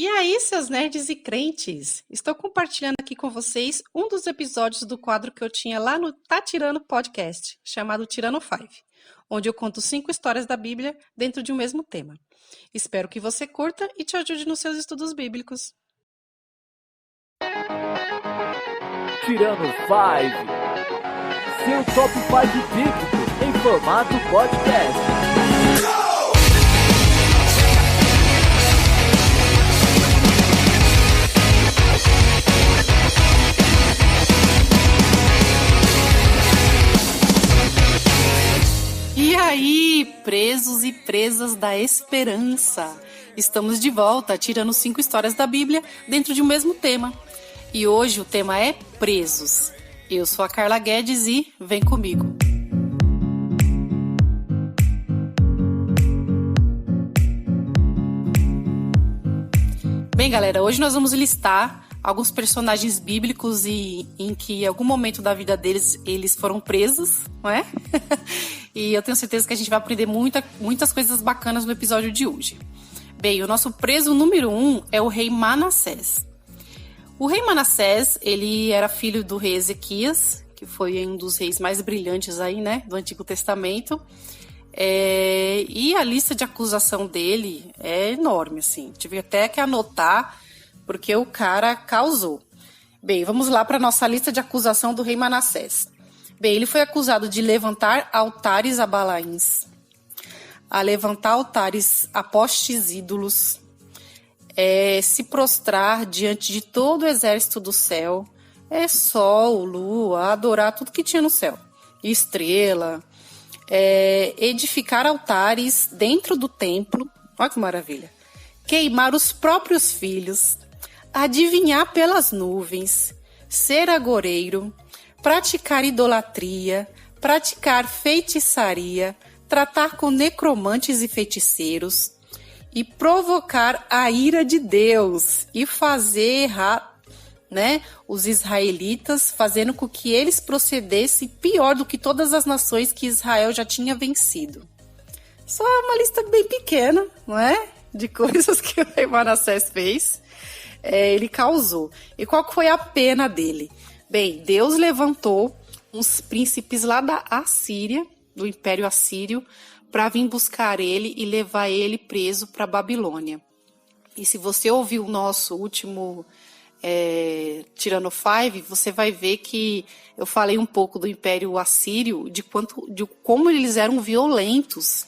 E aí, seus nerds e crentes? Estou compartilhando aqui com vocês um dos episódios do quadro que eu tinha lá no Tá Tirando Podcast, chamado Tirando 5, onde eu conto 5 histórias da Bíblia dentro de um mesmo tema. Espero que você curta e te ajude nos seus estudos bíblicos. Tirando 5, seu top 5 bíblico em formato podcast. E aí, presos e presas da esperança! Estamos de volta, tirando 5 histórias da Bíblia dentro de um mesmo tema. E hoje o tema é presos. Eu sou a Carla Guedes e vem comigo. Bem, galera, hoje nós vamos listar alguns personagens bíblicos em que em algum momento da vida deles eles foram presos, não é? E eu tenho certeza que a gente vai aprender muitas coisas bacanas no episódio de hoje. Bem, o nosso preso número 1 é o rei Manassés. O rei Manassés, ele era filho do rei Ezequias, que foi um dos reis mais brilhantes aí, né, do Antigo Testamento. E a lista de acusação dele é enorme, assim. Tive até que anotar, porque o cara causou. Bem, vamos lá para a nossa lista de acusação do rei Manassés. Bem, ele foi acusado de levantar altares a Balaíns, a levantar altares a postes ídolos, se prostrar diante de todo o exército do céu, sol, lua, adorar tudo que tinha no céu, estrela, edificar altares dentro do templo, olha que maravilha, queimar os próprios filhos, adivinhar pelas nuvens, ser agoreiro, praticar idolatria, praticar feitiçaria, tratar com necromantes e feiticeiros, e provocar a ira de Deus e fazer errar, né, os israelitas, fazendo com que eles procedessem pior do que todas as nações que Israel já tinha vencido. Só uma lista bem pequena, não é? De coisas que o rei Manassés fez. Ele causou. E qual foi a pena dele? Bem, Deus levantou uns príncipes lá da Assíria, do Império Assírio, para vir buscar ele e levar ele preso para Babilônia. E se você ouviu o nosso último Tirando 5, você vai ver que eu falei um pouco do Império Assírio, de como eles eram violentos.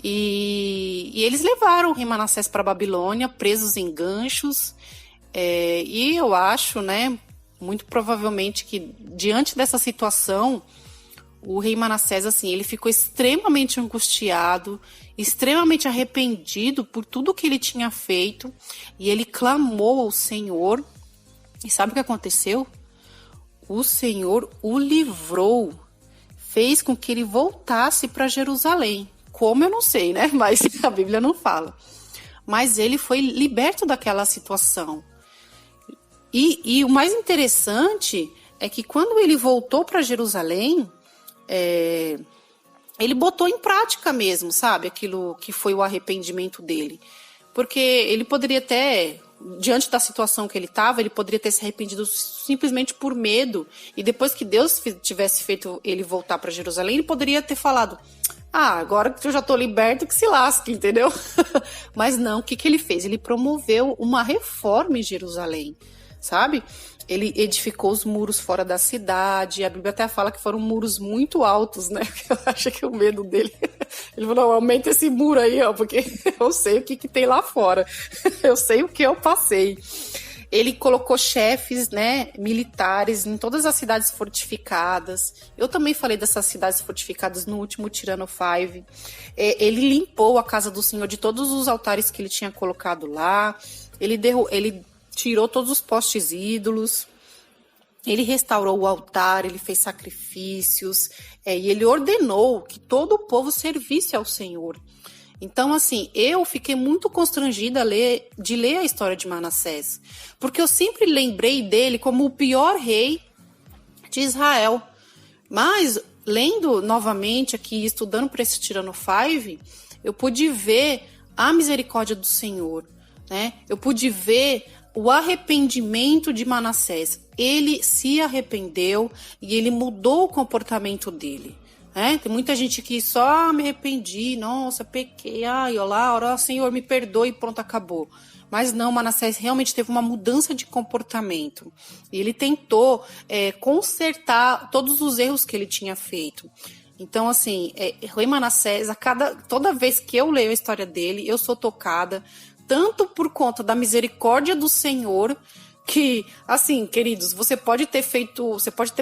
E eles levaram o rei Manassés para Babilônia, presos em ganchos. E eu acho, né, muito provavelmente que diante dessa situação, o rei Manassés, assim, ele ficou extremamente angustiado, extremamente arrependido por tudo que ele tinha feito, e ele clamou ao Senhor. E sabe o que aconteceu? O Senhor o livrou, fez com que ele voltasse para Jerusalém. Como eu não sei, né? Mas a Bíblia não fala. Mas ele foi liberto daquela situação. E o mais interessante é que quando ele voltou para Jerusalém, ele botou em prática mesmo, sabe? Aquilo que foi o arrependimento dele. Porque ele poderia até, diante da situação que ele estava, ele poderia ter se arrependido simplesmente por medo. E depois que Deus tivesse feito ele voltar para Jerusalém, ele poderia ter falado: agora que eu já estou liberto, que se lasque, entendeu? Mas não, o que ele fez? Ele promoveu uma reforma em Jerusalém, sabe? Ele edificou os muros fora da cidade. A Bíblia até fala que foram muros muito altos, né? Eu acho que o medo dele... Ele falou: aumenta esse muro aí, ó, porque eu sei o que tem lá fora. Eu sei o que eu passei. Ele colocou chefes, né, militares em todas as cidades fortificadas. Eu também falei dessas cidades fortificadas no último Tirando 5. Ele limpou a casa do Senhor de todos os altares que ele tinha colocado lá. Ele tirou todos os postes ídolos, ele restaurou o altar, ele fez sacrifícios, e ele ordenou que todo o povo servisse ao Senhor. Então, assim, eu fiquei muito constrangida de ler a história de Manassés, porque eu sempre lembrei dele como o pior rei de Israel. Mas, lendo novamente aqui, estudando para esse Tirando 5, eu pude ver a misericórdia do Senhor, né? Eu pude ver o arrependimento de Manassés. Ele se arrependeu e ele mudou o comportamento dele. Tem muita gente que só me arrependi, nossa, pequei, ai, olá, Senhor, me perdoe e pronto, acabou. Mas não, Manassés realmente teve uma mudança de comportamento. E ele tentou consertar todos os erros que ele tinha feito. Então, assim, rei Manassés, toda vez que eu leio a história dele, eu sou tocada, tanto por conta da misericórdia do Senhor, que, assim, queridos, você pode ter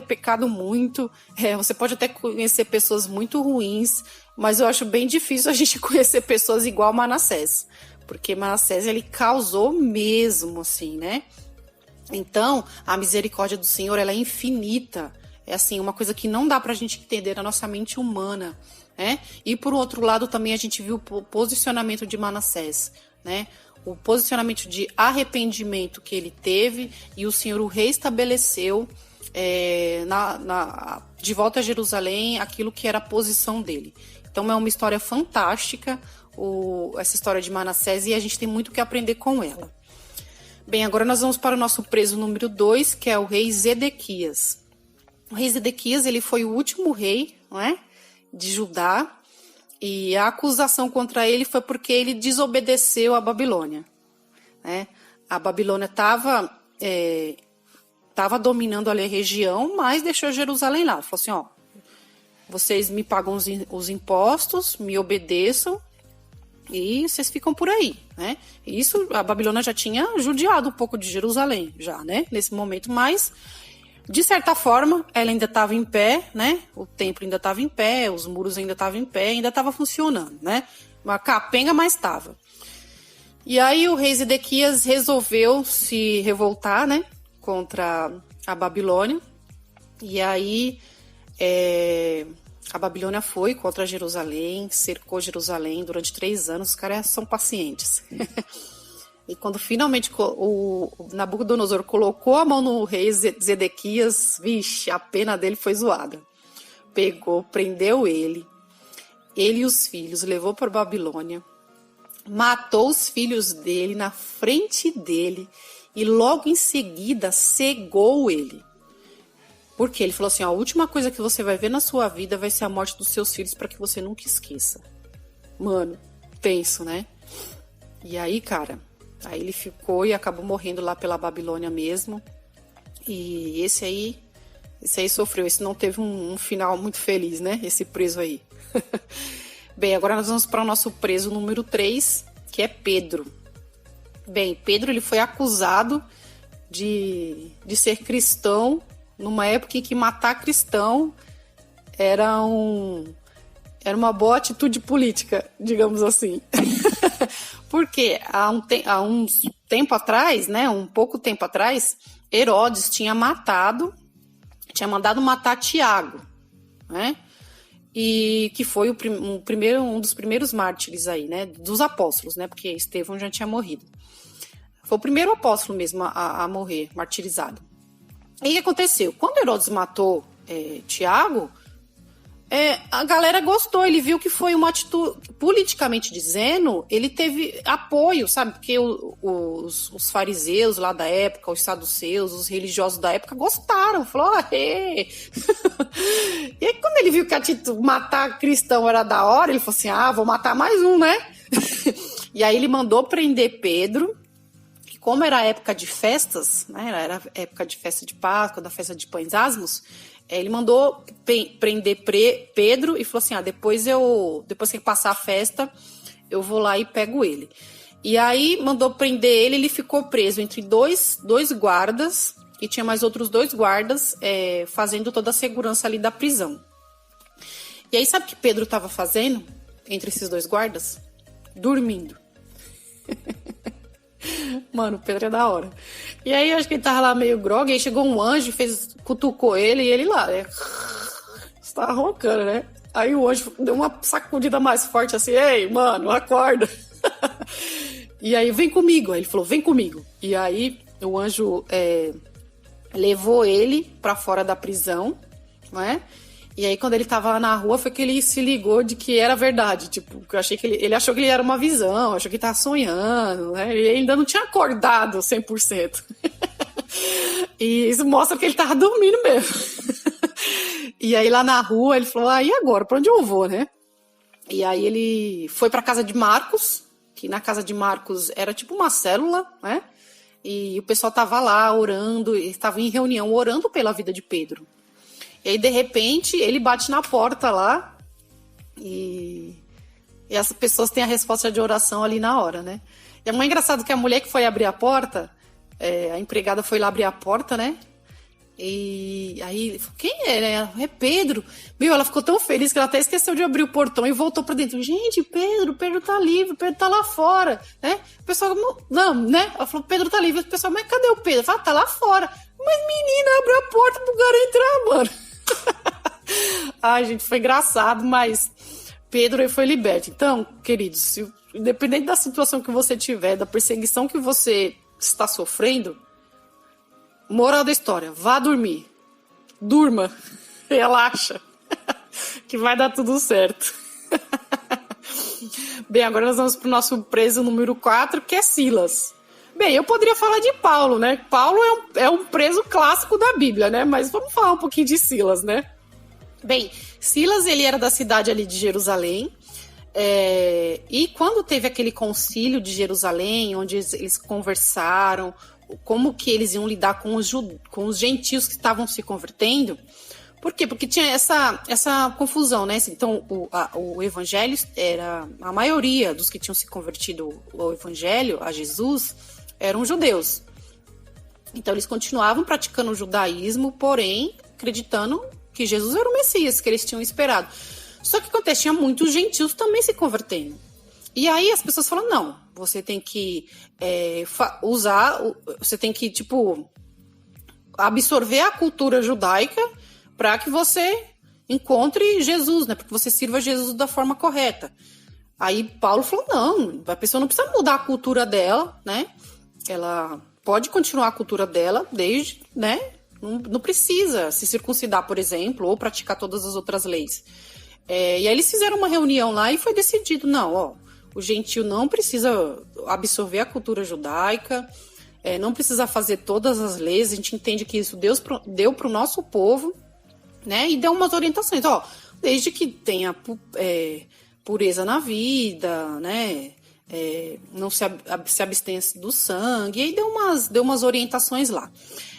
pecado muito, você pode até conhecer pessoas muito ruins, mas eu acho bem difícil a gente conhecer pessoas igual Manassés, porque Manassés, ele causou mesmo, assim, né? Então, a misericórdia do Senhor, ela é infinita, é assim, uma coisa que não dá pra gente entender na nossa mente humana, né? E por outro lado, também a gente viu o posicionamento de Manassés, né? O posicionamento de arrependimento que ele teve, e o Senhor o reestabeleceu de volta a Jerusalém, aquilo que era a posição dele. Então é uma história fantástica, essa história de Manassés, e a gente tem muito que aprender com ela. Bem, agora nós vamos para o nosso preso número 2, que é o rei Zedequias. O rei Zedequias, ele foi o último rei, não é, de Judá. E a acusação contra ele foi porque ele desobedeceu a Babilônia, né? A Babilônia estava dominando ali a região, mas deixou Jerusalém lá. Falou assim, vocês me pagam os impostos, me obedeçam e vocês ficam por aí, né? Isso, a Babilônia já tinha judiado um pouco de Jerusalém, já, né? Nesse momento, mas... De certa forma, ela ainda estava em pé, né? O templo ainda estava em pé, os muros ainda estavam em pé, ainda estava funcionando, né? Uma capenga, mas estava. E aí o rei Zedequias resolveu se revoltar, né? Contra a Babilônia. E aí a Babilônia foi contra Jerusalém, cercou Jerusalém durante 3 anos. Os caras são pacientes. E quando finalmente o Nabucodonosor colocou a mão no rei Zedequias, vixe, a pena dele foi zoada. Pegou, prendeu ele e os filhos, levou para Babilônia, matou os filhos dele na frente dele e logo em seguida cegou ele. Porque ele falou assim, a última coisa que você vai ver na sua vida vai ser a morte dos seus filhos, para que você nunca esqueça. Mano, tenso, né? E aí, cara... Aí ele ficou e acabou morrendo lá pela Babilônia mesmo. E esse aí sofreu. Esse não teve um final muito feliz, né? Esse preso aí. Bem, agora nós vamos para o nosso preso número 3, que é Pedro. Bem, Pedro, ele foi acusado de ser cristão numa época em que matar cristão era uma boa atitude política, digamos assim. Porque há um tempo atrás, né, um pouco tempo atrás, Herodes tinha mandado matar Tiago, né? E que foi um dos primeiros mártires aí, né, dos apóstolos, né? Porque Estevão já tinha morrido. Foi o primeiro apóstolo mesmo a morrer, martirizado. E o que aconteceu? Quando Herodes matou Tiago, a galera gostou, ele viu que foi uma atitude, politicamente dizendo, ele teve apoio, sabe? Porque os fariseus lá da época, os saduceus, os religiosos da época gostaram, falou, E aí quando ele viu que a atitude matar cristão era da hora, ele falou assim, vou matar mais um, né? E aí ele mandou prender Pedro, que como era época de festas, né? Era época de festa de Páscoa, da festa de Pães Asmos, ele mandou prender Pedro e falou assim, depois que passar a festa, eu vou lá e pego ele. E aí mandou prender ele ficou preso entre dois guardas, e tinha mais outros 2 guardas fazendo toda a segurança ali da prisão. E aí sabe o que Pedro estava fazendo entre esses 2 guardas? Dormindo. Mano, o Pedro é da hora. E aí, acho que ele tava lá meio grogue, aí chegou um anjo, cutucou ele, e ele lá, né? Você tava roncando, né? Aí o anjo deu uma sacudida mais forte, assim, ei, mano, acorda. E aí, vem comigo. Aí ele falou, vem comigo. E aí, o anjo levou ele pra fora da prisão, né? E aí, quando ele tava lá na rua, foi que ele se ligou de que era verdade. Tipo, eu achei que ele achou que ele era uma visão, achou que ele tava sonhando, né? Ele ainda não tinha acordado 100%. E isso mostra que ele tava dormindo mesmo. E aí, lá na rua, ele falou, e agora? Pra onde eu vou, né? E aí, ele foi pra casa de Marcos, que na casa de Marcos era tipo uma célula, né? E o pessoal tava lá orando, estava em reunião orando pela vida de Pedro. E aí, de repente, ele bate na porta lá e as pessoas têm a resposta de oração ali na hora, né? E é muito engraçado que a mulher que foi abrir a porta, a empregada foi lá abrir a porta, né? E aí ele falou, quem é? Né? É Pedro. Meu, ela ficou tão feliz que ela até esqueceu de abrir o portão e voltou pra dentro. Gente, Pedro tá livre, Pedro tá lá fora, né? O pessoal, não, né? Ela falou, Pedro tá livre. O pessoal, mas cadê o Pedro? Ela falou, tá lá fora. Mas menina, abriu a porta pro cara entrar, mano. Ai, gente, foi engraçado, mas Pedro ele foi liberto. Então, queridos, independente da situação que você tiver, da perseguição que você está sofrendo, moral da história, vá dormir. Durma. Relaxa. Que vai dar tudo certo. Bem, agora nós vamos para o nosso preso número 4, que é Silas. Bem, eu poderia falar de Paulo, né? Paulo é um preso clássico da Bíblia, né? Mas vamos falar um pouquinho de Silas, né? Bem, Silas, ele era da cidade ali de Jerusalém. E quando teve aquele concílio de Jerusalém, onde eles conversaram como que eles iam lidar com os gentios que estavam se convertendo. Por quê? Porque tinha essa confusão, né? Então, o evangelho era... A maioria dos que tinham se convertido ao evangelho, a Jesus, eram judeus. Então, eles continuavam praticando o judaísmo, porém, acreditando que Jesus era o Messias, que eles tinham esperado. Só que acontece, tinha muitos gentios também se convertendo. E aí as pessoas falam, não, você tem que você tem que, tipo, absorver a cultura judaica para que você encontre Jesus, né? Para que você sirva Jesus da forma correta. Aí Paulo falou, não, a pessoa não precisa mudar a cultura dela, né? Ela pode continuar a cultura dela desde, né? Não precisa se circuncidar, por exemplo, ou praticar todas as outras leis. E aí eles fizeram uma reunião lá e foi decidido, não, o gentio não precisa absorver a cultura judaica, não precisa fazer todas as leis, a gente entende que isso Deus deu para o nosso povo, né? E deu umas orientações, desde que tenha pureza na vida, né? Não se abstenha do sangue, e aí deu umas orientações lá.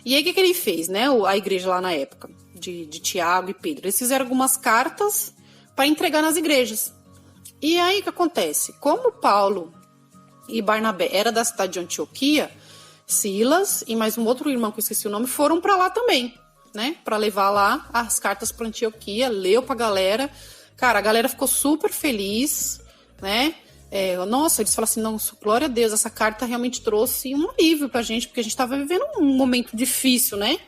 E aí o que ele fez, né? A igreja lá na época, de Tiago e Pedro, eles fizeram algumas cartas para entregar nas igrejas. E aí o que acontece? Como Paulo e Barnabé era da cidade de Antioquia, Silas e mais um outro irmão que eu esqueci o nome foram para lá também, né? Para levar lá as cartas para Antioquia, leu para a galera. Cara, a galera ficou super feliz, né? Nossa, eles falaram assim, não, glória a Deus, essa carta realmente trouxe um alívio pra gente, porque a gente estava vivendo um momento difícil, né?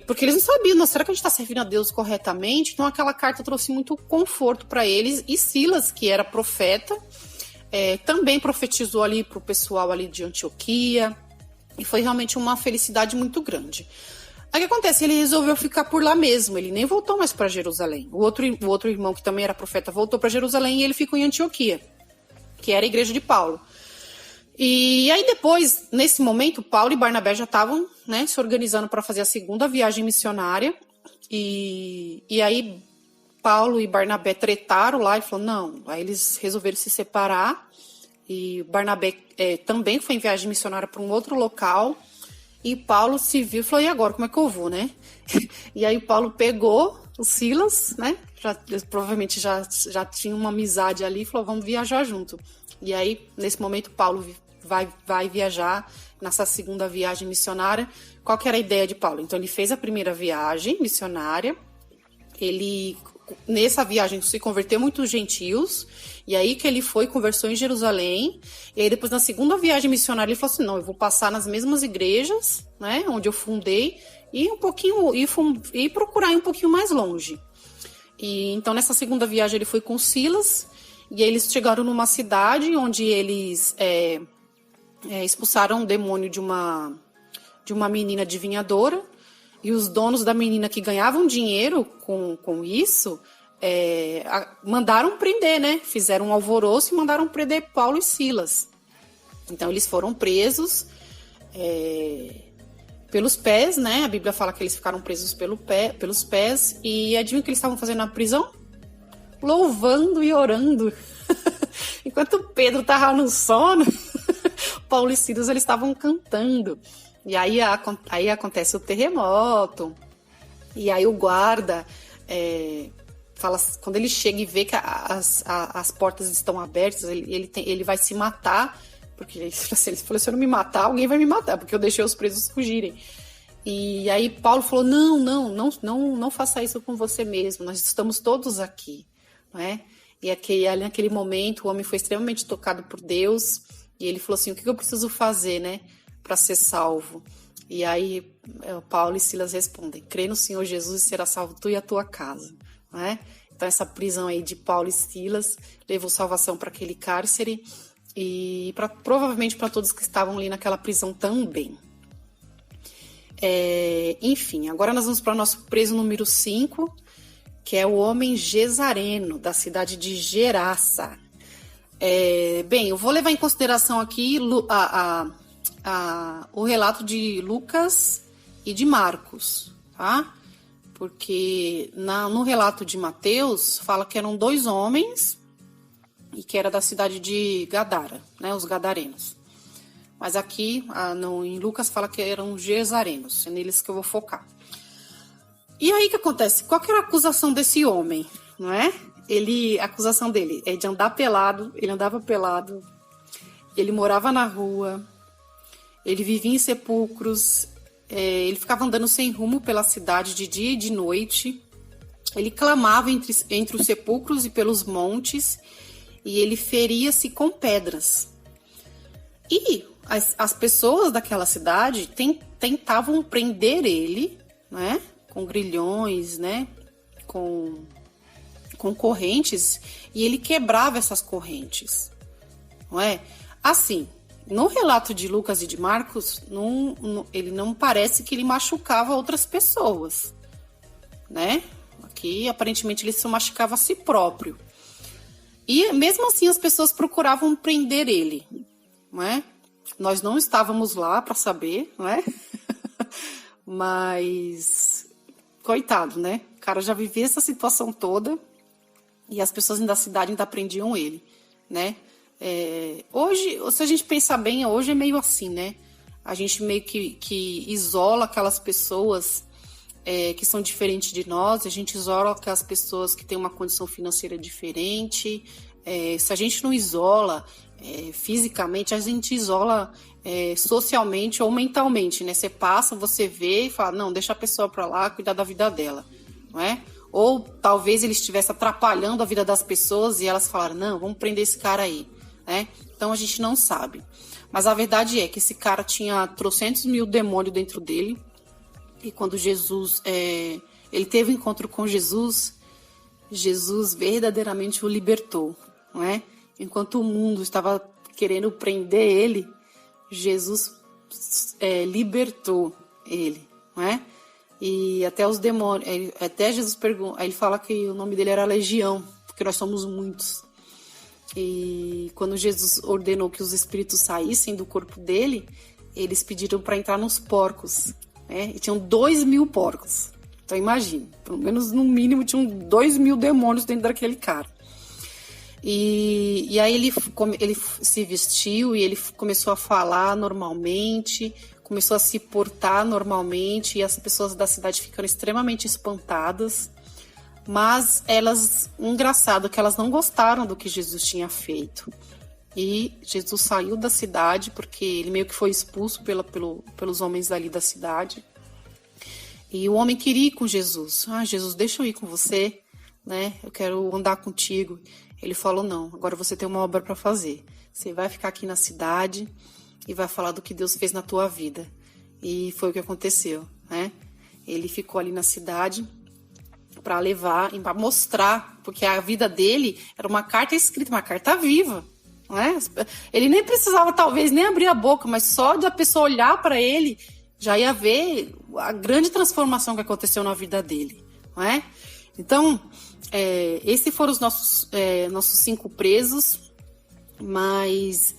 Porque eles não sabiam, será que a gente está servindo a Deus corretamente? Então aquela carta trouxe muito conforto para eles. E Silas, que era profeta, também profetizou ali para o pessoal ali de Antioquia, e foi realmente uma felicidade muito grande. Aí o que acontece? Ele resolveu ficar por lá mesmo, ele nem voltou mais para Jerusalém. O outro irmão, que também era profeta, voltou para Jerusalém e ele ficou em Antioquia, que era a igreja de Paulo. E aí depois, nesse momento, Paulo e Barnabé já estavam, né, se organizando para fazer a segunda viagem missionária. E aí Paulo e Barnabé tretaram lá e falaram, não. Aí eles resolveram se separar. E Barnabé também foi em viagem missionária para um outro local. E Paulo se viu e falou, e agora, como é que eu vou, né? E aí Paulo pegou o Silas, né? Provavelmente já tinha uma amizade ali e falou, vamos viajar junto. E aí, nesse momento, Paulo vai viajar nessa segunda viagem missionária. Qual que era a ideia de Paulo? Então, ele fez a primeira viagem missionária. Nessa viagem, se converteu muitos gentios. E aí que ele conversou em Jerusalém. E aí, depois, na segunda viagem missionária, ele falou assim, não, eu vou passar nas mesmas igrejas, né, onde eu fundei, e procurar ir um pouquinho mais longe. E então, nessa segunda viagem, ele foi com Silas. E aí eles chegaram numa cidade onde eles expulsaram um demônio de uma menina adivinhadora. E os donos da menina que ganhavam dinheiro com isso, mandaram prender, né? Fizeram um alvoroço e mandaram prender Paulo e Silas. Então eles foram presos pelos pés, né? A Bíblia fala que eles ficaram presos pelos pés. E adivinha o que eles estavam fazendo na prisão? Louvando e orando. Enquanto Pedro estava no sono, Paulo e Silas eles estavam cantando. E aí acontece o terremoto. E aí o guarda fala, quando ele chega e vê que as portas estão abertas, ele vai se matar. Porque ele falou, se eu não me matar, alguém vai me matar, porque eu deixei os presos fugirem. E aí Paulo falou, não faça isso com você mesmo, nós estamos todos aqui, não é? E ali naquele momento o homem foi extremamente tocado por Deus, e ele falou assim, o que eu preciso fazer, né, para ser salvo? E aí Paulo e Silas respondem, crê no Senhor Jesus e será salvo tu e a tua casa, não é? Então essa prisão aí de Paulo e Silas levou salvação para aquele cárcere, e provavelmente para todos que estavam ali naquela prisão também. Enfim, agora nós vamos para o nosso preso número 5, que é o homem Gesareno, da cidade de Gerasa. Bem, eu vou levar em consideração aqui o relato de Lucas e de Marcos, tá? Porque no relato de Mateus fala que eram 2 homens e que era da cidade de Gadara, né, os gadarenos. Mas aqui, em Lucas, fala que eram gesarenos, é neles que eu vou focar. E aí o que acontece? Qual que era a acusação desse homem, não é? A acusação dele é de andar pelado, ele andava pelado, ele morava na rua, ele vivia em sepulcros, ele ficava andando sem rumo pela cidade de dia e de noite, ele clamava entre os sepulcros e pelos montes, e ele feria-se com pedras. E as pessoas daquela cidade tentavam prender ele, né, com grilhões, né, com correntes, e ele quebrava essas correntes, não é? Assim, no relato de Lucas e de Marcos, ele não parece que ele machucava outras pessoas, né? Aqui, aparentemente, ele só machucava a si próprio. E mesmo assim as pessoas procuravam prender ele, não é? Nós não estávamos lá para saber, não é? Mas, coitado, né? O cara já vivia essa situação toda e as pessoas da cidade ainda prendiam ele, né? Hoje, se a gente pensar bem, hoje é meio assim, né? A gente meio que isola aquelas pessoas que são diferentes de nós, a gente isola aquelas pessoas que têm uma condição financeira diferente. Se a gente não isola fisicamente, a gente isola socialmente ou mentalmente, né? Você passa, você vê e fala, não, deixa a pessoa para lá, cuidar da vida dela, não é? Ou talvez ele estivesse atrapalhando a vida das pessoas e elas falaram, não, vamos prender esse cara aí, né? Então a gente não sabe. Mas a verdade é que esse cara tinha trocentos mil demônios dentro dele. E quando Jesus, ele teve um encontro com Jesus, Jesus verdadeiramente o libertou, não é? Enquanto o mundo estava querendo prender ele, Jesus libertou ele, não é? E até os demônios, até Jesus pergunta, ele fala que o nome dele era Legião, porque nós somos muitos. E quando Jesus ordenou que os espíritos saíssem do corpo dele, eles pediram para entrar nos porcos, né? E tinham 2.000 porcos. Então imagine, pelo menos no mínimo tinham 2.000 demônios dentro daquele cara. E aí ele se vestiu e ele começou a falar normalmente, começou a se portar normalmente, e as pessoas da cidade ficaram extremamente espantadas. Mas engraçado que elas não gostaram do que Jesus tinha feito. E Jesus saiu da cidade, porque ele meio que foi expulso pelos homens ali da cidade. E o homem queria ir com Jesus. Jesus, deixa eu ir com você, né? Eu quero andar contigo. Ele falou, não, agora você tem uma obra para fazer. Você vai ficar aqui na cidade e vai falar do que Deus fez na tua vida. E foi o que aconteceu, né? Ele ficou ali na cidade para levar, para mostrar, porque a vida dele era uma carta escrita, uma carta viva. Não é? Ele nem precisava, talvez, nem abrir a boca, mas só de a pessoa olhar para ele, já ia ver a grande transformação que aconteceu na vida dele, não é? Então, esses foram os nossos 5 presos, mas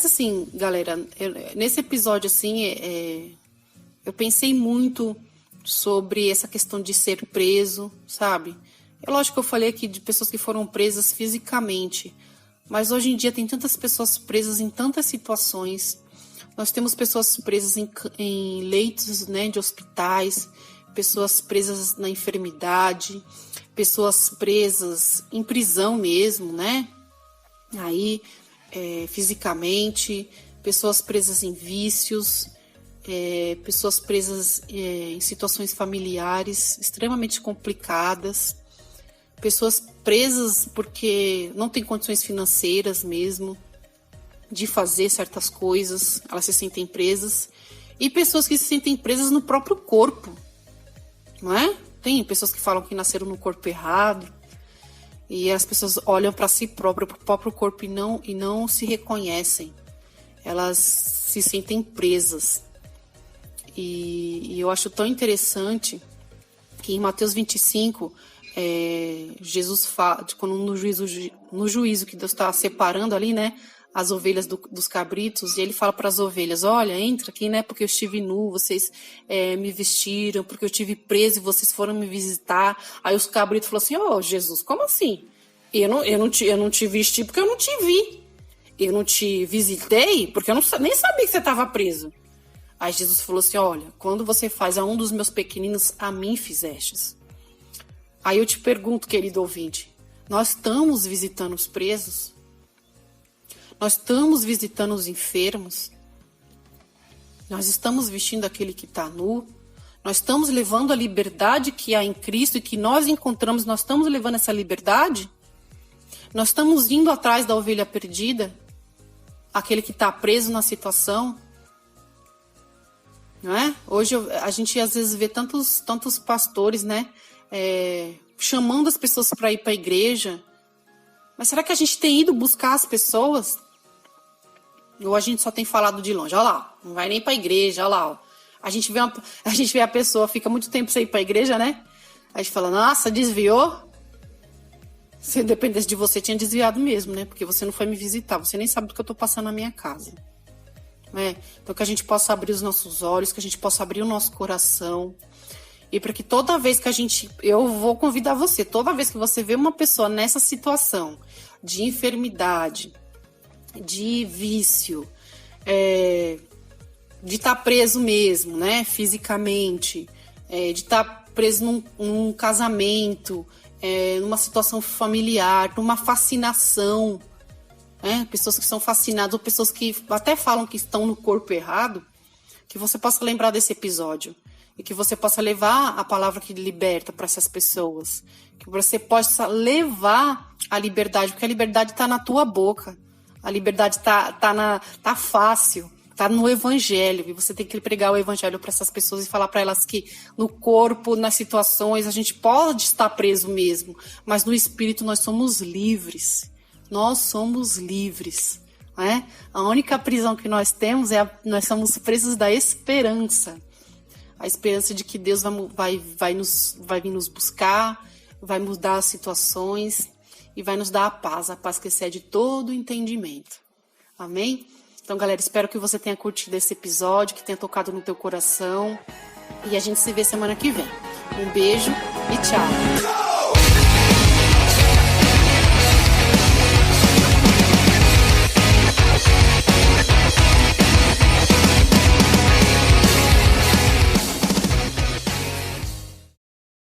assim, galera, nesse episódio, assim, eu pensei muito sobre essa questão de ser preso, sabe? É lógico que eu falei aqui de pessoas que foram presas fisicamente, mas hoje em dia tem tantas pessoas presas em tantas situações. Nós temos pessoas presas em leitos, né, de hospitais, pessoas presas na enfermidade, pessoas presas em prisão mesmo, né? Aí, fisicamente, pessoas presas em vícios, pessoas presas em situações familiares extremamente complicadas, pessoas presas porque não têm condições financeiras mesmo de fazer certas coisas, elas se sentem presas, e pessoas que se sentem presas no próprio corpo, não é? Tem pessoas que falam que nasceram no corpo errado, e as pessoas olham para si próprio, para o próprio corpo e não se reconhecem, elas se sentem presas. E eu acho tão interessante que em Mateus 25, Jesus fala, quando no juízo que Deus está separando ali, né, as ovelhas dos cabritos, e ele fala para as ovelhas: olha, entra aqui, né, porque eu estive nu, vocês me vestiram, porque eu estive preso e vocês foram me visitar. Aí os cabritos falaram assim: ô, Jesus, como assim? Eu não te vesti porque eu não te vi. Eu não te visitei porque eu nem sabia que você estava preso. Aí Jesus falou assim: olha, quando você faz a um dos meus pequeninos, a mim fizestes. Aí eu te pergunto, querido ouvinte, nós estamos visitando os presos? Nós estamos visitando os enfermos? Nós estamos vestindo aquele que está nu? Nós estamos levando a liberdade que há em Cristo e que nós encontramos, nós estamos levando essa liberdade? Nós estamos indo atrás da ovelha perdida? Aquele que está preso na situação? Não é? Hoje a gente às vezes vê tantos pastores, né, chamando as pessoas para ir para a igreja. Mas será que a gente tem ido buscar as pessoas? Ou a gente só tem falado de longe? Olha lá, não vai nem para a igreja, olha lá. Ó. A gente vê a pessoa, fica muito tempo sem ir para a igreja, né? A gente fala: nossa, desviou? Se dependesse de você, tinha desviado mesmo, né? Porque você não foi me visitar, você nem sabe do que eu estou passando na minha casa. Então que a gente possa abrir os nossos olhos, que a gente possa abrir o nosso coração, e para que toda vez que eu vou convidar você, toda vez que você vê uma pessoa nessa situação de enfermidade, de vício, de estar preso mesmo, né, fisicamente, de estar preso num casamento, numa situação familiar, numa fascinação, pessoas que são fascinadas, ou pessoas que até falam que estão no corpo errado, que você possa lembrar desse episódio e que você possa levar a palavra que liberta para essas pessoas, que você possa levar a liberdade, porque a liberdade está na tua boca, a liberdade tá fácil, tá no evangelho, e você tem que pregar o evangelho para essas pessoas e falar para elas que no corpo, nas situações, a gente pode estar preso mesmo, mas no espírito nós somos livres. Nós somos livres, né? A única prisão que nós temos nós somos presos da esperança. A esperança de que Deus vai vir nos buscar, vai mudar as situações e vai nos dar a paz que excede todo o entendimento. Amém? Então, galera, espero que você tenha curtido esse episódio, que tenha tocado no teu coração. E a gente se vê semana que vem. Um beijo e tchau!